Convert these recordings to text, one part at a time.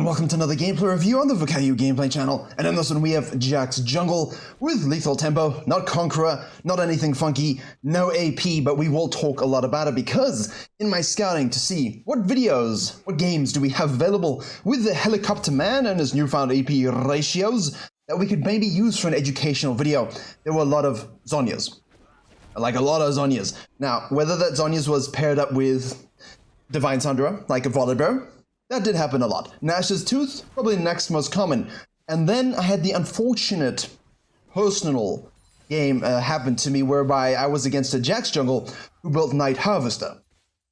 and welcome to another gameplay review on the Virkayu gameplay channel. And in this one we have JAX Jungle with lethal tempo, not Conqueror, not anything funky, no AP, but we will talk a lot about it because in my scouting to see what videos, what games do we have available with the helicopter man and his newfound AP ratios that we could maybe use for an educational video. There were a lot of Zhonyas. Like a lot of Zhonyas. Now, whether that Zhonyas was paired up with Divine Sundra, like a Volibear, that did happen a lot. Nash's Tooth, probably the next most common. And then I had the unfortunate personal game happen to me whereby I was against a JAX Jungle who built Night Harvester.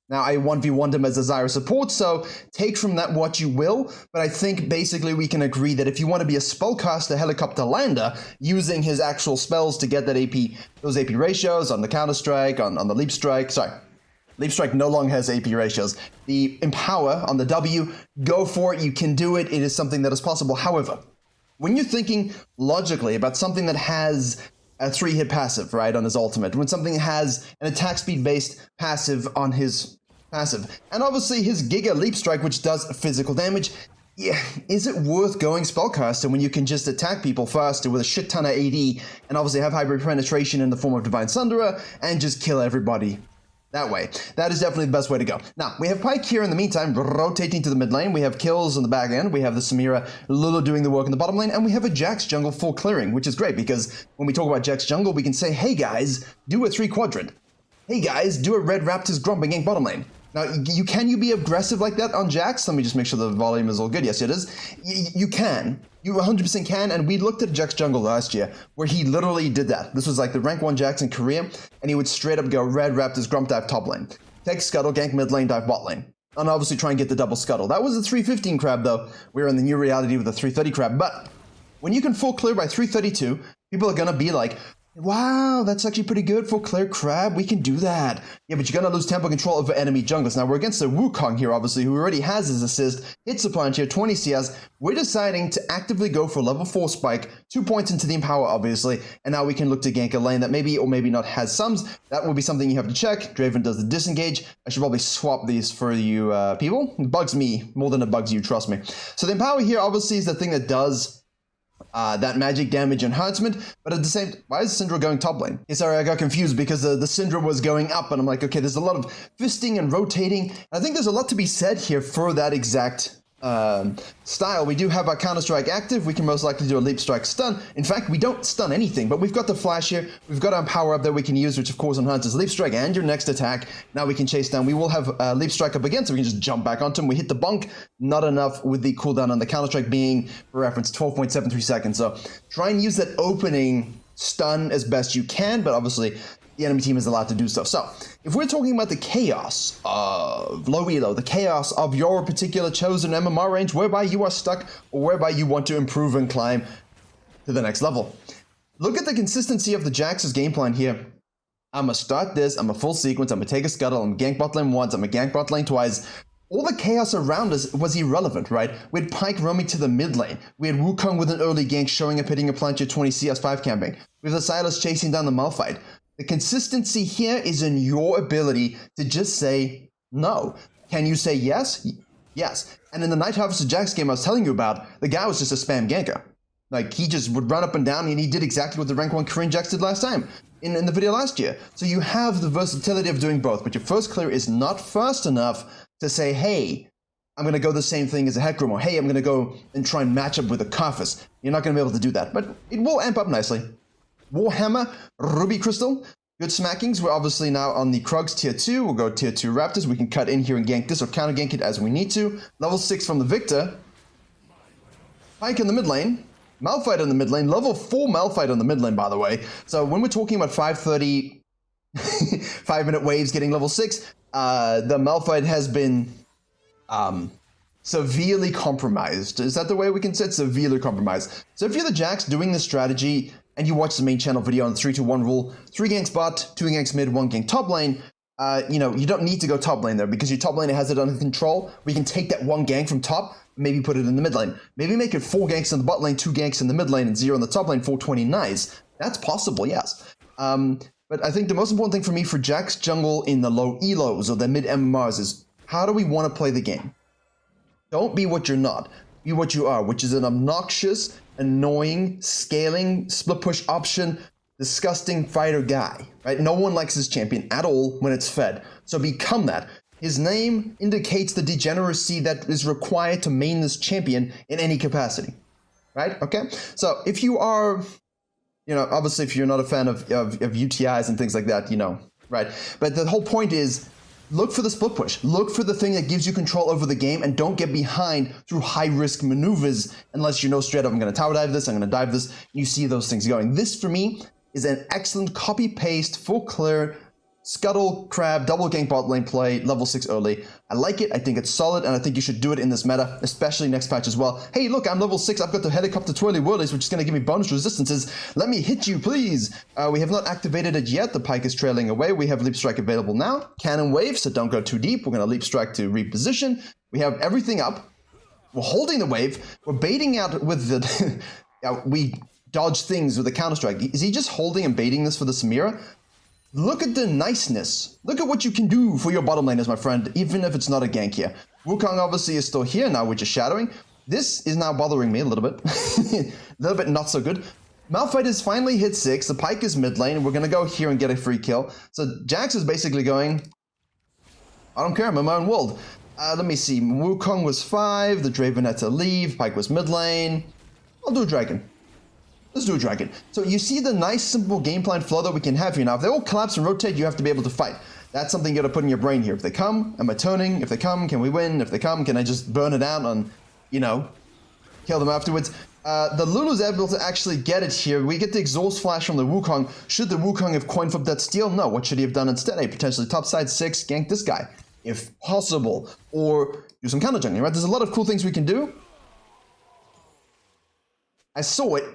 Now, I 1v1'd him as a Zyra support, so take from that what you will, but I think basically we can agree that if you want to be a spellcaster helicopter lander, using his actual spells to get that AP, those AP ratios on the Counter-Strike, on the Leap Strike, sorry. Leap Strike no longer has AP ratios. The Empower on the W, go for it, you can do it, it is something that is possible. However, when you're thinking logically about something that has a 3-hit passive, right, on his ultimate, when something has an attack speed based passive on his passive, and obviously his Giga Leap Strike, which does physical damage, yeah, is it worth going Spellcaster when you can just attack people faster with a shit ton of AD and obviously have hybrid penetration in the form of Divine Sundra and just kill everybody that way? That is definitely the best way to go. Now, we have Pyke here in the meantime, rotating to the mid lane. We have kills in the back end. We have the Samira Lulu doing the work in the bottom lane. And we have a JAX Jungle full clearing, which is great because when we talk about JAX Jungle, we can say, hey guys, do a 3-quadrant. Hey guys, do a Red Raptors Grump gank bottom lane. Now, can you be aggressive like that on JAX? Let me just make sure the volume is all good. Yes, it is. You can. You 100% can, and we looked at JAX Jungle last year, where he literally did that. This was like the rank 1 JAX in Korea, and he would straight up go Red Raptors Grump dive top lane, take Scuttle, gank mid lane, dive bot lane, and obviously try and get the double Scuttle. That was a 315 crab though. We're in the new reality with a 330 crab, but when you can full clear by 332, people are gonna be like, wow, that's actually pretty good for clear crab. We can do that. Yeah, but you're going to lose tempo control over enemy junglers. Now, we're against a Wukong here, obviously, who already has his assist. Hits the plancher, 20 CS. We're deciding to actively go for level 4 spike, 2 points into the Empower, obviously. And now we can look to gank a lane that maybe or maybe not has sums. That will be something you have to check. Draven does the disengage. I should probably swap these for you people. It bugs me more than it bugs you, trust me. So the Empower here, obviously, is the thing that does that magic damage enhancement, but at the same time, why is Syndra going top lane? Yeah, sorry, I got confused because the Syndra was going up, and I'm like, okay, there's a lot of fisting and rotating. And I think there's a lot to be said here for that exact style. We do have our Counter-Strike active. We can most likely do a Leap Strike stun. In fact, we don't stun anything, but we've got the flash here. We've got our power up that we can use, which of course enhances Leap Strike and your next attack. Now we can chase down. We will have Leap Strike up again, so we can just jump back onto him. We hit the bonk. Not enough with the cooldown on the Counter-Strike being, for reference, 12.73 seconds. So try and use that opening stun as best you can, but obviously the enemy team is allowed to do so. So, if we're talking about the chaos of low elo, the chaos of your particular chosen MMR range, whereby you are stuck or whereby you want to improve and climb to the next level, look at the consistency of the JAX's game plan here. I'm going to start this, I'm a full sequence, I'm going to take a Scuttle, I'm going to gank bot lane once, I'm going to gank bot lane twice. All the chaos around us was irrelevant, right? We had Pyke roaming to the mid lane. We had Wukong with an early gank showing up hitting a plancher 20 CS5 camping. We have the Silas chasing down the Malphite. The consistency here is in your ability to just say no. Can you say yes? Yes. And in the Night Harvester JAX game I was telling you about, the guy was just a spam ganker. Like, he just would run up and down, and he did exactly what the rank 1 cringe JAX did last time in the video last year. So you have the versatility of doing both, but your first clear is not fast enough to say, hey, I'm going to go the same thing as a Hecarim, or hey, I'm going to go and try and match up with a Karthus. You're not going to be able to do that, but it will amp up nicely. Warhammer, Ruby Crystal, good smackings. We're obviously now on the Krugs tier 2. We'll go tier 2 Raptors. We can cut in here and gank this or counter gank it as we need to. Level 6 from the Victor. Pyke in the mid lane. Malphite in the mid lane. Level 4 Malphite on the mid lane, by the way. So when we're talking about 5:30, 5-minute waves getting level 6, the Malphite has been severely compromised. Is that the way we can say it? Severely compromised. So if you're the JAX doing this strategy, and you watch the main channel video on the 3-2-1 rule, 3 ganks bot, 2 ganks mid, 1 gank top lane, you know, you don't need to go top lane there because your top lane has it under control. We can take that 1 gank from top, maybe put it in the mid lane. Maybe make it 4 ganks in the bot lane, 2 ganks in the mid lane, and 0 in the top lane, 420 nice. That's possible, yes. But I think the most important thing for me for JAX Jungle in the low elos or the mid MMRs is how do we want to play the game? Don't be what you're not. be what you are, which is an obnoxious, annoying, scaling, split push option, disgusting fighter guy, right? No one likes this champion at all when it's fed. So become that. His name indicates the degeneracy that is required to main this champion in any capacity, right? Okay, so if you are, you know, obviously if you're not a fan of UTIs and things like that, you know, right? But the whole point is, look for the split push. Look for the thing that gives you control over the game, and don't get behind through high-risk maneuvers unless you know straight up, I'm going to tower dive this, I'm going to dive this, and you see those things going. This, for me, is an excellent copy-paste, full clear, scuttle, crab, double gank bot lane play, level 6 early. I like it, I think it's solid, and I think you should do it in this meta, especially next patch as well. Hey, look, I'm level 6, I've got the helicopter twirly whirlies, which is going to give me bonus resistances. Let me hit you, please. We have not activated it yet. The pike is trailing away. We have leap strike available now. Cannon wave, so don't go too deep. We're going to leap strike to reposition. We have everything up. We're holding the wave. We're baiting out with the... we dodge things with the counter-strike. Is he just holding and baiting this for the Samira? Look at the niceness. Look at what you can do for your bottom laners, my friend, even if it's not a gank here. Wukong obviously is still here now, which is shadowing. This is now bothering me a little bit. A little bit not so good. Malphite has finally hit 6. The pike is mid lane. We're going to go here and get a free kill. So Jax is basically going, I don't care, I'm in my own world. Let me see. Wukong was 5. The Draven had to leave. Pike was mid lane. I'll do a dragon. Let's do a dragon. So you see the nice, simple game plan flow that we can have here. Now, if they all collapse and rotate, you have to be able to fight. That's something you got to put in your brain here. If they come, am I turning? If they come, can we win? If they come, can I just burn it out and, you know, kill them afterwards? The Lulu's able to actually get it here. We get the exhaust flash from the Wukong. Should the Wukong have coin flipped that steal? No. What should he have done instead? A potentially topside 6, gank this guy, if possible. Or do some counter jungling, right? There's a lot of cool things we can do. I saw it.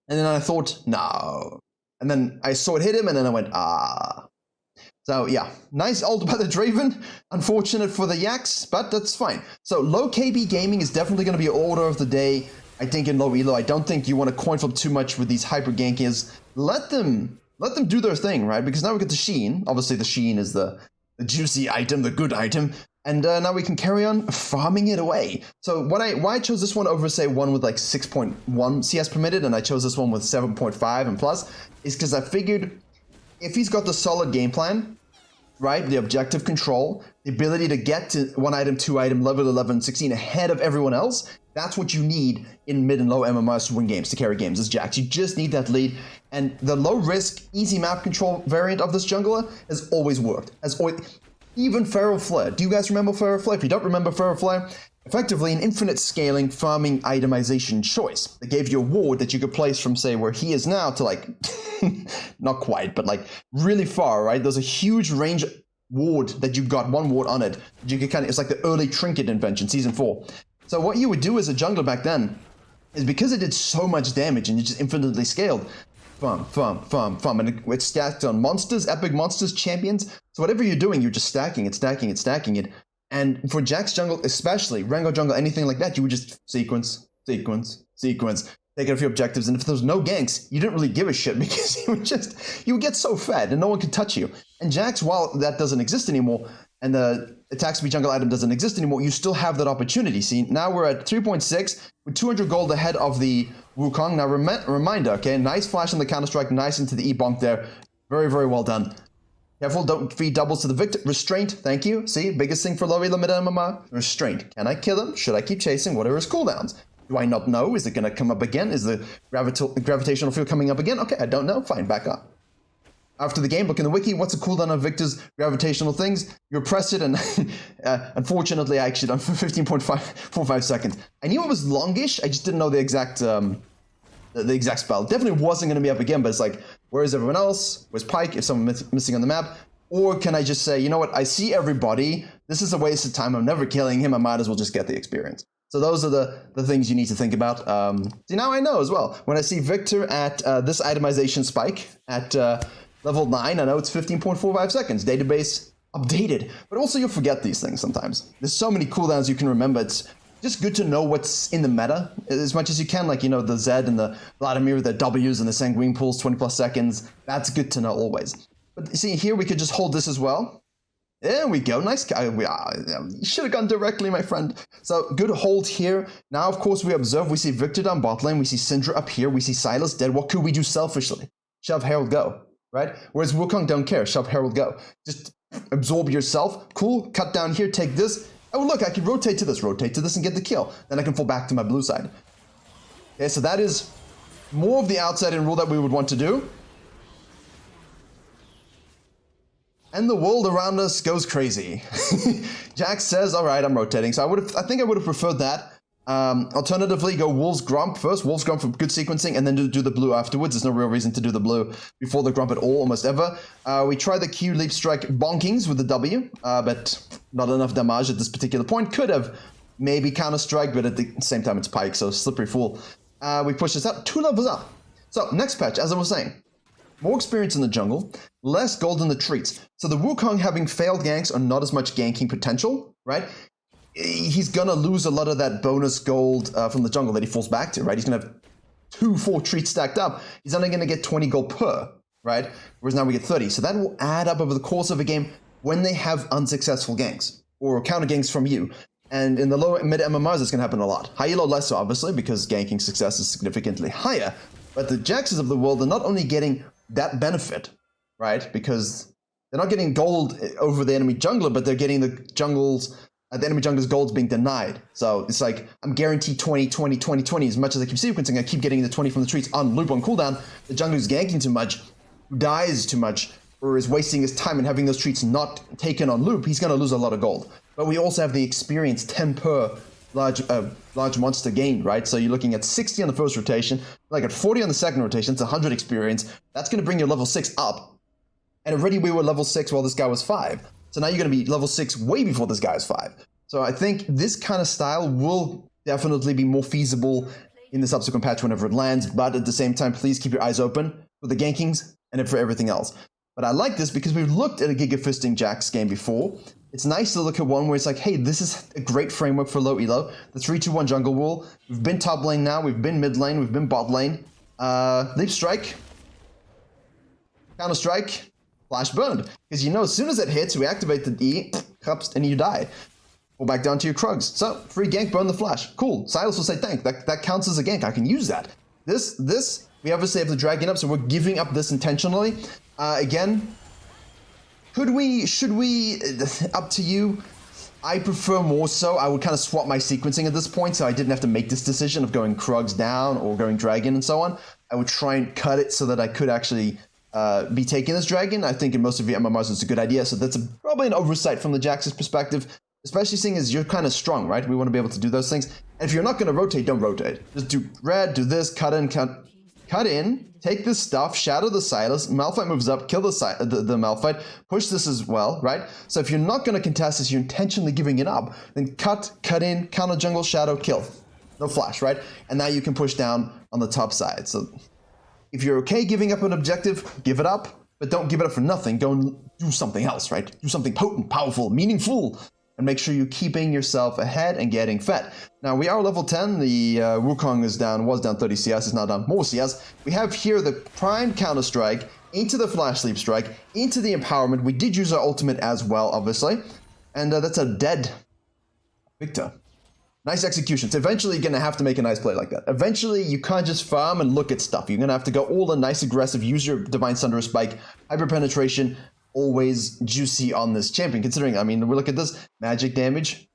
And then I thought, no. And then I saw it hit him, and then I went, ah. So yeah, nice ult by the Draven. Unfortunate for the Yaks, but that's fine. So low KB gaming is definitely going to be order of the day, I think, in low elo. I don't think you want to coin flip too much with these hyper gankers. Let them do their thing, right? Because now we get the Sheen. Obviously, the Sheen is the juicy item, the good item. And now we can carry on farming it away. So why I chose this one over, say, one with like 6.1 CS permitted, and I chose this one with 7.5 and plus, is because I figured if he's got the solid game plan, right, the objective control, the ability to get to 1 item, 2 item, level 11, 16 ahead of everyone else, that's what you need in mid and low MMRs to win games, to carry games as Jax. You just need that lead. And the low risk, easy map control variant of this jungler has always worked. Even Feral Flare. Do you guys remember Feral Flare? If you don't remember Feral Flare, effectively an infinite scaling farming itemization choice that gave you a ward that you could place from, say, where he is now to, like, not quite, but like really far, right? There's a huge range ward that you got, one ward on it. You could kind of, it's like the early trinket invention, season 4. So what you would do as a jungler back then is, because it did so much damage and it just infinitely scaled, farm, and it's stacked on monsters, epic monsters, champions. So whatever you're doing, you're just stacking it. And for JAX jungle, especially, Rengo jungle, anything like that, you would just sequence, take a few objectives, and if there's no ganks, you didn't really give a shit, because you would get so fed and no one could touch you. And JAX, while that doesn't exist anymore, and the attack speed jungle item doesn't exist anymore, you still have that opportunity. See, now we're at 3.6 with 200 gold ahead of the Wukong. Now reminder, okay, nice flash on the counter-strike, nice into the E-bonk there. Very, very well done. Careful, don't feed doubles to the victor. Restraint, thank you. See, biggest thing for low elo mid MMR, restraint. Can I kill him? Should I keep chasing? What are his cooldowns? Do I not know? Is it going to come up again? Is the gravitational field coming up again? Okay, I don't know. Fine, back up. After the game, look in the wiki. What's the cooldown of Victor's gravitational things? You press it, and unfortunately, I actually done for 15.45 seconds. I knew it was longish. I just didn't know the exact spell. Definitely wasn't going to be up again, but it's like, where is everyone else? Where's Pike? If someone's missing on the map, or can I just say, you know what? I see everybody. This is a waste of time. I'm never killing him. I might as well just get the experience. So those are the things you need to think about. See, now I know as well. When I see Victor at this itemization spike at level 9, I know it's 15.45 seconds. Database updated. But also you'll forget these things sometimes. There's so many cooldowns you can remember. It's just good to know what's in the meta as much as you can. Like, you know, the Zed and the Vladimir, the W's and the Sanguine pools, 20 plus seconds. That's good to know always. But see, here we could just hold this as well. There we go. Nice guy. You should have gone directly, my friend. So good hold here. Now, of course, we observe. We see Victor down bot lane. We see Syndra up here. We see Silas dead. What could we do selfishly? Shove Herald go, right? Whereas Wukong don't care. Shove Herald go. Just absorb yourself. Cool. Cut down here. Take this. Oh, look, I can rotate to this, and get the kill. Then I can fall back to my blue side. Okay, so that is more of the outside in rule that we would want to do. And the world around us goes crazy. Jax says, all right, I'm rotating. So I think I would have preferred that. Alternatively, go Wolves Grump first. Wolves Grump for good sequencing, and then do the blue afterwards. There's no real reason to do the blue before the Grump at all, almost ever. We try the Q Leap Strike bonkings with the W, but not enough damage at this particular point. Could have maybe Counter-Strike, but at the same time, it's Pike, so slippery fool. We push this up 2 levels up. So next patch, as I was saying, more experience in the jungle, less gold in the treats. So the Wukong having failed ganks or not as much ganking potential, right? He's gonna lose a lot of that bonus gold from the jungle that he falls back to, right? He's gonna have 2-4 treats stacked up. He's only gonna get 20 gold per, right? Whereas now we get 30. So that will add up over the course of a game when they have unsuccessful ganks or counter ganks from you. And in the low mid MMRs, it's gonna happen a lot. High elo less so, obviously, because ganking success is significantly higher. But the Jaxes of the world are not only getting that benefit, right? Because they're not getting gold over the enemy jungler, but they're getting the enemy jungler's gold's being denied. So it's like, I'm guaranteed 20, 20, 20, 20. As much as I keep sequencing, I keep getting the 20 from the treats on loop on cooldown. The jungler's ganking too much, dies too much, or is wasting his time and having those treats not taken on loop, he's going to lose a lot of gold. But we also have the experience 10 per large monster gained, right? So you're looking at 60 on the first rotation, like at 40 on the second rotation, it's 100 experience. That's going to bring your level 6 up. And already we were level 6 while this guy was 5. So now you're going to be level 6 way before this guy is 5. So I think this kind of style will definitely be more feasible in the subsequent patch whenever it lands. But at the same time, please keep your eyes open for the gankings and for everything else. But I like this because we've looked at a Giga Fisting Jax game before. It's nice to look at one where it's like, hey, this is a great framework for low elo. The 3-2-1 jungle rule. We've been top lane now. We've been mid lane. We've been bot lane. Leap strike. Counter strike. Flash burned. Because you know, as soon as it hits, we activate the E, and you die. Or back down to your Krugs. So, free gank, burn the flash. Cool. Silas will say, thank. That counts as a gank. I can use that. This, we obviously have the dragon up, so we're giving up this intentionally. Again, should we, up to you. I prefer more so, I would kind of swap my sequencing at this point, so I didn't have to make this decision of going Krugs down or going dragon and so on. I would try and cut it so that I could actually be taking this dragon. I think in most of your MMRs it's a good idea, so that's probably an oversight from the Jax's perspective, especially seeing as you're kind of strong, right? We want to be able to do those things. And if you're not going to rotate, don't rotate. Just do red, do this, cut in, take this stuff, shadow the Silas, Malphite moves up, kill the Malphite, push this as well, right? So if you're not going to contest this, you're intentionally giving it up, then cut in, counter jungle, shadow, kill. No flash, right? And now you can push down on the top side. So if you're okay giving up an objective, give it up, but don't give it up for nothing. Go and do something else, right? Do something potent, powerful, meaningful, and make sure you're keeping yourself ahead and getting fed. Now, we are level 10. The Wukong was down 30 CS. It's now down more CS. We have here the prime Counter-Strike into the Flash Sleep Strike, into the Empowerment. We did use our ultimate as well, obviously. And that's a dead Victor. Nice execution. It's eventually going to have to make a nice play like that. Eventually, you can't just farm and look at stuff. You're going to have to go all in nice aggressive, use your Divine Sunderer Spike, Hyper Penetration, always juicy on this champion, considering, I mean, we look at this, magic damage,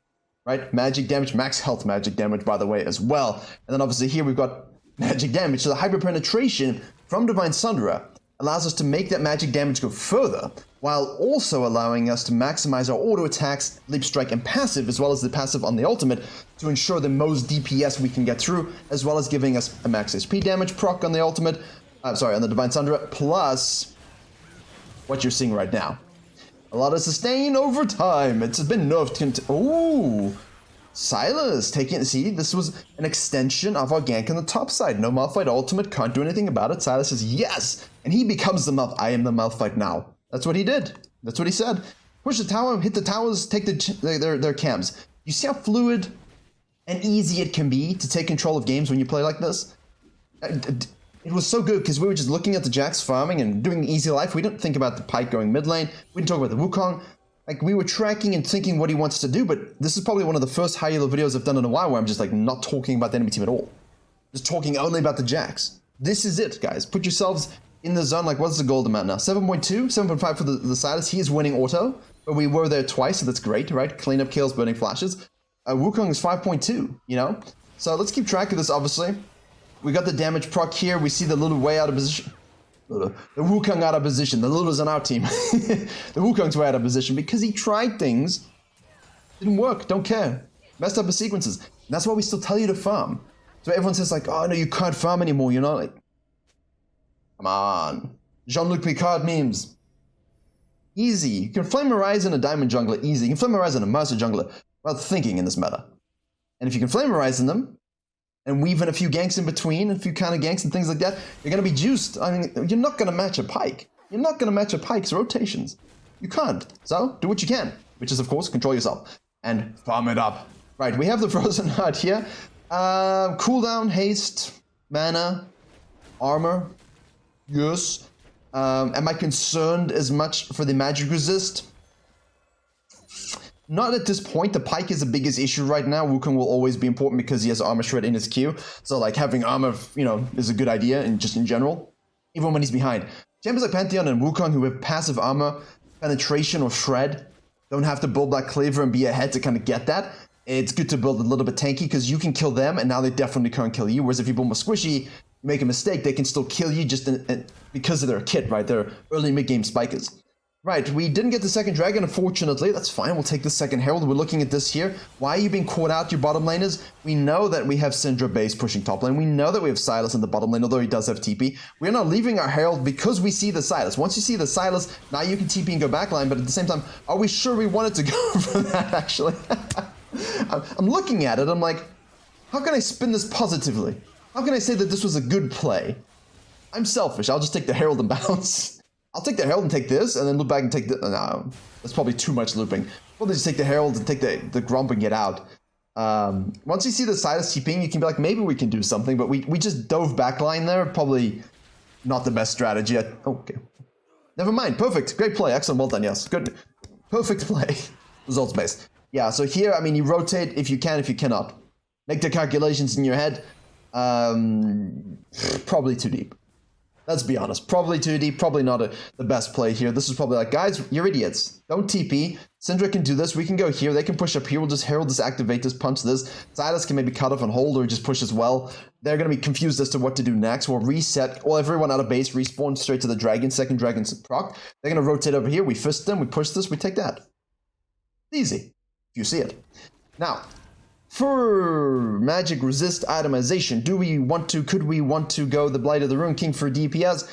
right? Magic damage, max health magic damage, by the way, as well. And then obviously here we've got magic damage. So the Hyper Penetration from Divine Sunderer allows us to make that magic damage go further, while also allowing us to maximize our auto attacks, leap strike, and passive, as well as the passive on the ultimate, to ensure the most DPS we can get through, as well as giving us a max HP damage proc on the ultimate, on the Divine Sunderer, plus what you're seeing right now. A lot of sustain over time. It's been nerfed. Ooh, Silas taking, see, this was an extension of our gank on the top side. No Malphite ultimate, can't do anything about it. Silas says yes, and he becomes the Malphite. I am the Malphite now. That's what he did. That's what he said. Push the tower, hit the towers, take their cams. You see how fluid and easy it can be to take control of games when you play like this? It was so good because we were just looking at the Jax farming and doing easy life. We didn't think about the Pyke going mid lane. We didn't talk about the Wukong. Like, we were tracking and thinking what he wants to do, but this is probably one of the first high-elo videos I've done in a while where I'm just, like, not talking about the enemy team at all. Just talking only about the JAX. This is it, guys. Put yourselves in the zone. Like, what's the gold amount now? 7.2, 7.5 for the Silas. He is winning auto, but we were there twice, so that's great, right? Cleanup kills, burning flashes. Wukong is 5.2, you know? So let's keep track of this, obviously. We got the damage proc here. We see the Lulu way out of position. The Wukong out of position. The Lulu's on our team. The Wukong's way out of position because he tried things. Didn't work. Don't care. Messed up his sequences. And that's why we still tell you to farm. So everyone says like, oh no, you can't farm anymore. You're not like, come on. Jean-Luc Picard memes. Easy. You can flame Horizon a Diamond Jungler. Easy. You can flame Horizon a Mercer Jungler without thinking in this meta. And if you can flame Horizon them, and weave in a few ganks in between, a few counter ganks and things like that, you're going to be juiced. I mean, you're not going to match a Pyke. You're not going to match a Pyke's rotations. You can't. So, do what you can, which is, of course, control yourself and farm it up. Right, we have the Frozen Heart here. Cooldown, haste, mana, armor. Yes. Am I concerned as much for the magic resist? Not at this point. The Pyke is the biggest issue right now. Wukong will always be important because he has armor shred in his queue. So like having armor, you know, is a good idea and just in general, even when he's behind. Champions like Pantheon and Wukong who have passive armor, penetration or shred, don't have to build that cleaver and be ahead to kind of get that. It's good to build a little bit tanky because you can kill them and now they definitely can't kill you. Whereas if you build more squishy, you make a mistake, they can still kill you just because of their kit, right? They're early mid-game spikers. Right, we didn't get the second dragon, unfortunately. That's fine, we'll take the second herald. We're looking at this here. Why are you being caught out, your bottom laners? We know that we have Syndra base pushing top lane. We know that we have Silas in the bottom lane, although he does have TP. We're not leaving our herald because we see the Silas. Once you see the Silas, now you can TP and go backline, but at the same time, are we sure we wanted to go for that, actually? I'm looking at it, I'm like, how can I spin this positively? How can I say that this was a good play? I'm selfish, I'll just take the herald and bounce. I'll take the herald and take this, and then loop back and take the... No, that's probably too much looping. We'll just take the herald and take the grump and get out. Once you see the Silas TPing, you can be like, maybe we can do something, but we just dove backline there. Probably not the best strategy. Okay. Never mind. Perfect. Great play. Excellent. Well done. Yes. Good. Perfect play. Results based. Yeah, so here, I mean, you rotate if you can, if you cannot. Make the calculations in your head. Probably too deep. Let's be honest, probably too deep, probably not the best play here. This is probably like, guys, you're idiots. Don't TP. Syndra can do this. We can go here. They can push up here. We'll just herald this, activate this, punch this. Silas can maybe cut off and hold or just push as well. They're going to be confused as to what to do next. We'll reset. Well, everyone out of base, respawn straight to the dragon. Second dragon's proc. They're going to rotate over here. We fist them. We push this. We take that. Easy. You see it. Now, for magic resist itemization, could we want to go the Blight of the Rune King for DPS?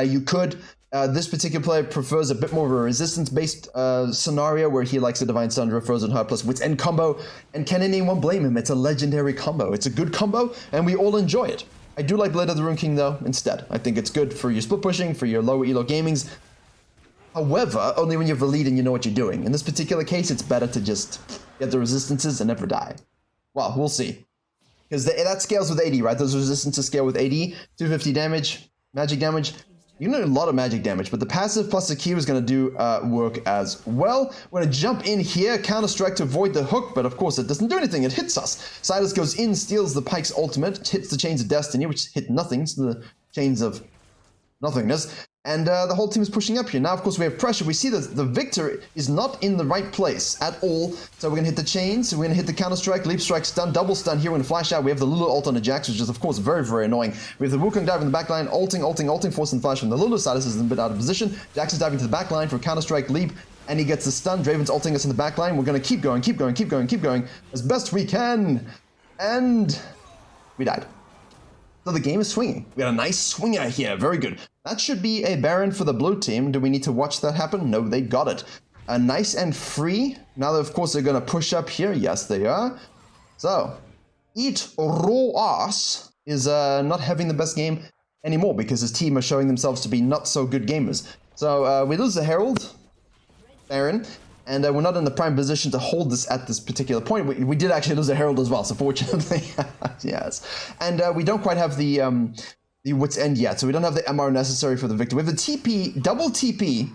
You could. This particular player prefers a bit more of a resistance-based scenario where he likes the Divine Thunder, Frozen Heart plus Wits End combo, and can anyone blame him? It's a legendary combo. It's a good combo, and we all enjoy it. I do like Blight of the Rune King, though, instead. I think it's good for your split pushing, for your lower elo gamings. However, only when you have a lead and you know what you're doing. In this particular case, it's better to just get the resistances and never die. Well, we'll see. Because that scales with AD, right? Those resistances scale with AD. 250 damage, magic damage. You know a lot of magic damage, but the passive plus the Q is going to do work as well. We're going to jump in here, counter-strike to avoid the hook, but of course it doesn't do anything. It hits us. Silas goes in, steals the Pyke's ultimate, hits the Chains of Destiny, which hit nothing. So the Chains of Nothingness. And the whole team is pushing up here. Now, of course, we have pressure. We see that the victor is not in the right place at all. So we're going to hit the chains. We're going to hit the counter-strike, leap strike, stun, double stun here. We're going to flash out. We have the Lulu ult on the JAX, which is, of course, very, very annoying. We have the Wukong dive in the back line, ulting, forcing flash from the Lulu side. This is a bit out of position. JAX is diving to the back line for counter-strike, leap, and he gets the stun. Draven's ulting us in the back line. We're going to keep going as best we can. And we died. So the game is swinging. We got a nice swinger here. Very good. That should be a Baron for the blue team. Do we need to watch that happen? No, they got it. Nice and free. Now, of course, they're going to push up here. Yes, they are. So, Eat Roas is not having the best game anymore because his team are showing themselves to be not so good gamers. So, we lose the Herald, Baron. And we're not in the prime position to hold this at this particular point. We did actually lose a Herald as well, so fortunately, yes. And we don't quite have the Wits End yet, so we don't have the MR necessary for the victor. We have the TP, double TP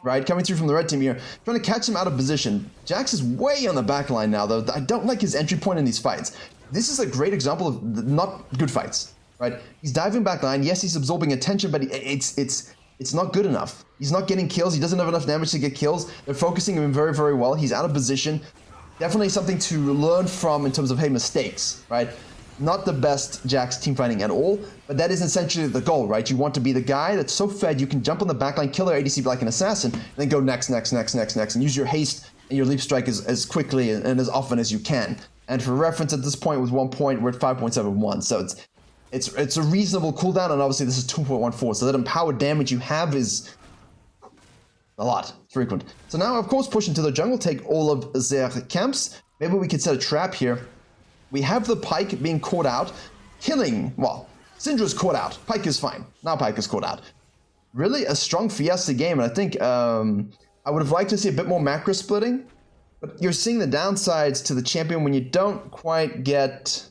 right? Coming through from the red team here, trying to catch him out of position. Jax is way on the back line now, though. I don't like his entry point in these fights. This is a great example of not good fights, right? He's diving back line. Yes, he's absorbing attention, but it's not good enough. He's not getting kills. He doesn't have enough damage to get kills. They're focusing him very, very well. He's out of position. Definitely something to learn from in terms of, hey, mistakes, right? Not the best Jax teamfighting at all, but that is essentially the goal, right? You want to be the guy that's so fed you can jump on the backline, kill their ADC like an assassin, and then go next, and use your haste and your leap strike as quickly and as often as you can. And for reference, at this point with 1 point, we're at 5.71, so it's a reasonable cooldown, and obviously this is 2.14, so that empowered damage you have is a lot, frequent. So now, of course, push into the jungle, take all of their camps. Maybe we could set a trap here. We have the Pyke being caught out, killing, well, Syndra's caught out. Pyke is fine. Now Pyke is caught out. Really a strong Fiesta game, and I think I would have liked to see a bit more macro splitting, but you're seeing the downsides to the champion when you don't quite get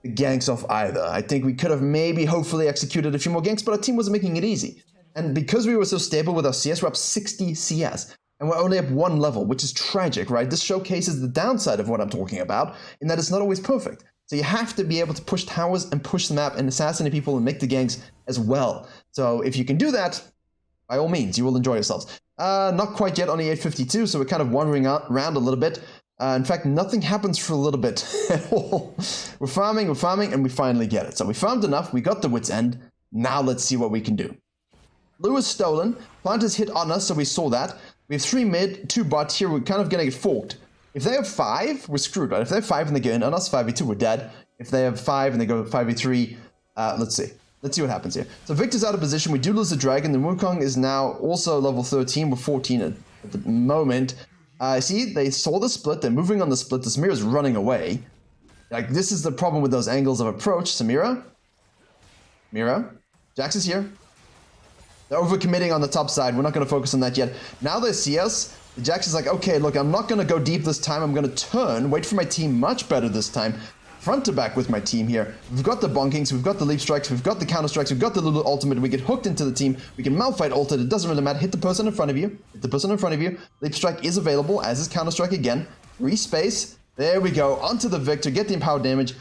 the ganks off either. I think we could have maybe hopefully executed a few more ganks, but our team wasn't making it easy. And because we were so stable with our CS, we're up 60 CS. And we're only up 1 level, which is tragic, right? This showcases the downside of what I'm talking about, in that it's not always perfect. So you have to be able to push towers and push the map and assassinate people and make the ganks as well. So if you can do that, by all means, you will enjoy yourselves. Not quite yet, only 8:52, so we're kind of wandering around a little bit. In fact, nothing happens for a little bit at all. We're farming, and we finally get it. So we farmed enough, we got the wit's end. Now let's see what we can do. Blue is stolen. Plant is hit on us, so we saw that. We have 3 mid, 2 bot here. We're kind of going to get forked. If they have 5, we're screwed, right? If they have 5 and they get in on us, 5v2, we're dead. If they have 5 and they go 5v3, let's see. Let's see what happens here. So Victor's out of position. We do lose the dragon. The Wukong is now also level 13. We're 14 at the moment. See, they saw the split. They're moving on the split. The Samira's running away. Like, this is the problem with those angles of approach. Samira? Mira? Jax is here. They're overcommitting on the top side. We're not going to focus on that yet. Now they see us. The Jax is like, okay, look, I'm not going to go deep this time. I'm going to turn, wait for my team much better this time. Front to back with my team here. We've got the bonkings, we've got the leap strikes, we've got the counter strikes, we've got the Lulu ultimate. We get hooked into the team. We can Malphite ult it. It doesn't really matter. Hit the person in front of you. Hit the person in front of you. Leap strike is available, as is counter strike again. Respace. There we go. Onto the Victor. Get the empowered damage.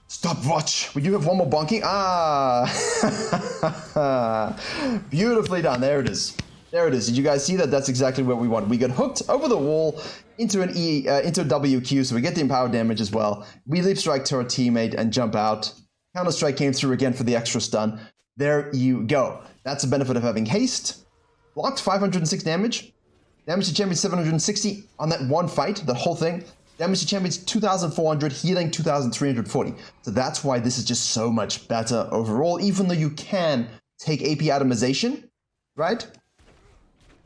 Stopwatch. We do have 1 more bonking. Ah. Beautifully done. There it is. There it is. Did you guys see that? That's exactly what we want. We get hooked over the wall into an into a WQ, so we get the empowered damage as well. We leap strike to our teammate and jump out. Counter strike came through again for the extra stun. There you go. That's the benefit of having haste. Blocked 506 damage. Damage to champion 760 on that one fight, the whole thing. Damage to champions 2,400, healing 2,340. So that's why this is just so much better overall, even though you can take AP atomization, right?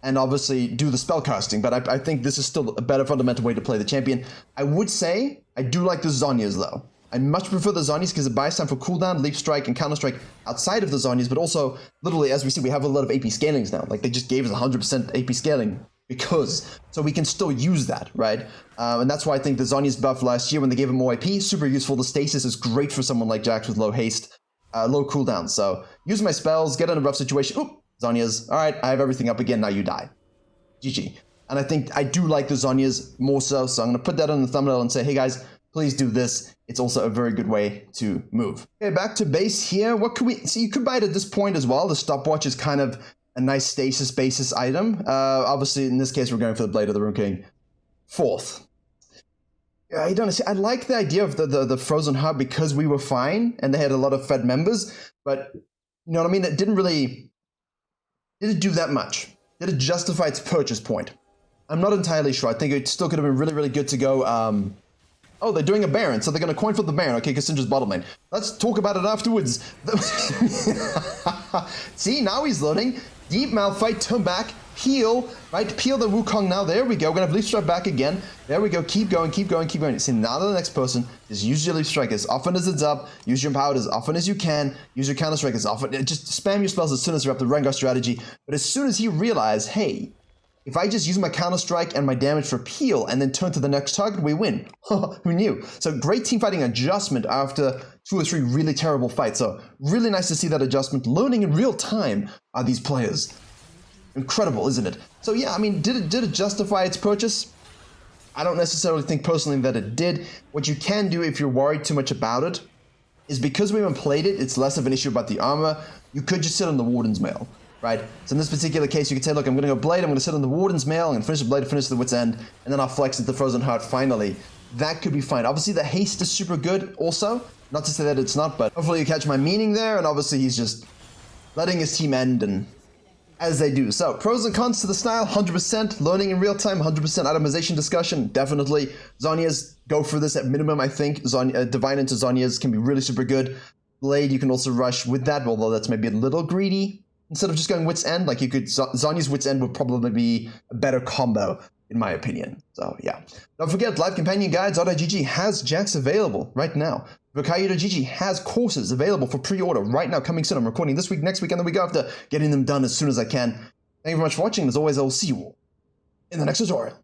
And obviously do the spell casting, but I think this is still a better fundamental way to play the champion. I would say I do like the Zhonya's though. I much prefer the Zhonya's because it buys time for cooldown, leap strike, and counter strike outside of the Zhonya's, but also literally, as we see, we have a lot of AP scalings now. Like they just gave us 100% AP scaling because, so we can still use that, right? And that's why I think the Zhonya's buff last year when they gave him more AP, super useful. The stasis is great for someone like Jax with low haste, low cooldown. So use my spells, get in a rough situation. Oop, Zhonya's, all right, I have everything up again, now you die. GG. And I think I do like the Zhonya's more so I'm going to put that on the thumbnail and say, hey guys, please do this. It's also a very good way to move. Okay, back to base here. What could we, so you could buy it at this point as well. The stopwatch is kind of a nice stasis basis item. Obviously, in this case, we're going for the Blade of the Rune King. 4th. Yeah, I don't see. I like the idea of the frozen hub because we were fine and they had a lot of fed members, but you know what I mean? It didn't do that much. Did it justify its purchase point? I'm not entirely sure. I think it still could have been really, really good to go. Oh, they're doing a Baron, so they're going to coin flip the Baron. Okay, Cassandra's bottom lane. Let's talk about it afterwards. See, now he's loading. Deep Malphite, turn back, peel, right? Peel the Wukong now. There we go. We're going to have Leaf Strike back again. There we go. Keep going, keep going, keep going. See, now the next person, just use your Leaf Strike as often as it's up. Use your Empowered as often as you can. Use your Counter Strike as often. Just spam your spells as soon as you're up the Rengar strategy. But as soon as he realized, hey, if I just use my Counter Strike and my damage for peel and then turn to the next target, we win. Who knew? So great team fighting adjustment after 2 or 3 really terrible fights. So really nice to see that adjustment. Learning in real time are these players. incredible, isn't it? So yeah, I mean, did it justify its purchase? I don't necessarily think personally that it did. What you can do if you're worried too much about it is because we haven't played it, it's less of an issue about the armor. You could just sit on the Warden's Mail, right? So in this particular case, you could say, look, I'm going to go Blade, I'm going to sit on the Warden's Mail, I'm going to finish the Blade, finish the Wit's End, and then I'll flex into Frozen Heart finally. That could be fine. Obviously, the haste is super good also. Not to say that it's not, but hopefully you catch my meaning there, and obviously he's just letting his team end, and as they do. So, pros and cons to the style, 100%. Learning in real time, 100% itemization discussion, definitely. Zhonya's go for this at minimum, I think. Divine into Zhonya's can be really super good. Blade, you can also rush with that, although that's maybe a little greedy. Instead of just going Wit's End, like you could, Zhonya's Wit's End would probably be a better combo, in my opinion. So, yeah. Don't forget, Live Companion Guides.gg has JAX available right now. Virkayu.gg has courses available for pre-order right now, coming soon. I'm recording this week, next week, and the week after, getting them done as soon as I can. Thank you very much for watching. As always, I will see you all in the next tutorial.